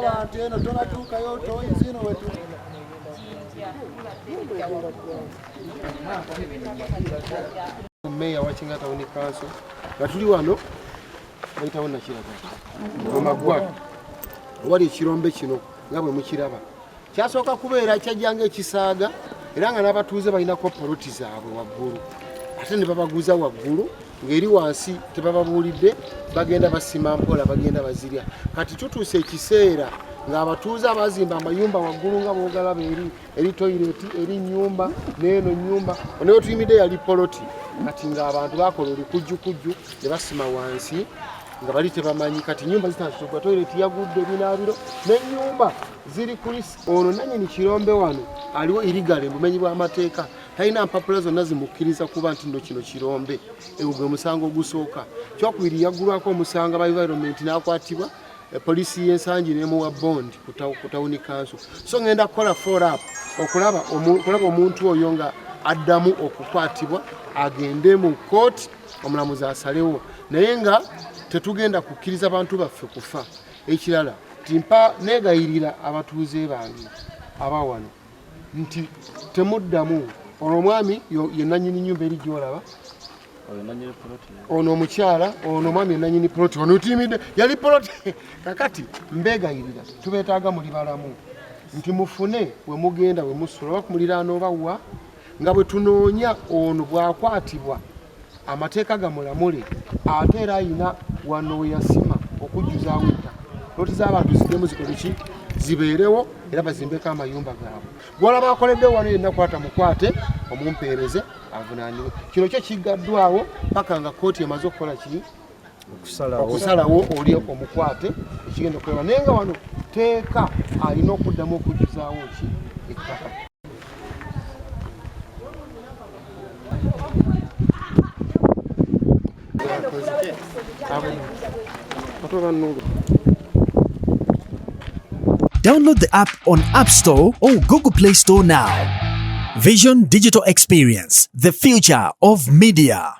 abantu eno tonatuukayo toyizino wetu Meeya wa Kyengera Town Council nga tuli wano bayitawo nakiragala omagwa wali ekirombe kino nga bwe mukiraba kyasooka kubeera kyajjanga ekisaaga era nga n'abatuuze balinako poloti zaabwe waggulu ate ne babaguza waggulu ng'eri wansi tebababuulidde bagenda basima mpola bagenda bazirya kati tutuuse ekiseera ng'abatuuze abazimba amayumba waggulu nga boogalaba eri toyireti eri nnyumba n'eno nnyumba onewe tuyimidde yali poloti kati ng'abantu bakola olukujjukujju ne basima wansi nga bali tebamanyi kati nyumba zitasukwa toyireti yagudde ebinaabiro n'ennyumba ziri kulisi ono nannyini kirombe wano aliwo irigale bumenyi bw'amateeka talina mpapula zonna zimukkiriza kuba nti nno kino kirombe egwo gwe musango ogusooka kyokubiri yaggulwako omusanga ba environment n'akwatibwa poliisi y'ensangi n'emuwa bond ku town council so ngenda kukola follow up okulaba omuntu oyo nga addamu okukwatibwa agende mu kooti omulamuzi asalewo naye nga tetugenda kukkiriza bantu baffe kufa ekirala timpa negayirira abatuuze bange abawano nti temuddamu ono omwami ye nannyini nnyumba eri gyolaba ono omukyala ono omwami ye nannyini poloti ono timidde yali poloti kakati mbegayirira tubeetaaga muli balamu nti mufune we mugenda we musula oba kumuliraano obawa nga bwe tunoonya ono bw'akwatibwa amateeka gamulamule ate era ayina wano we yasima okujjuzaawo ettaka poloti z'abantu ziddemu zikole ki zibeerewo era bazimbeko amayumba gaabwe gwolaba akoledde wano yenna kwata mukwate omumpeereze avunaaniwe kino kyo kigaddwawo paka nga kooti emaze okukola ki okusalawo oli omukwate ekigenda okulaba naye nga wano teeka alina okuddamu okujjuzaawo ki ettaka Download the app on App Store or Google Play Store now. Vision Digital Experience, the future of media.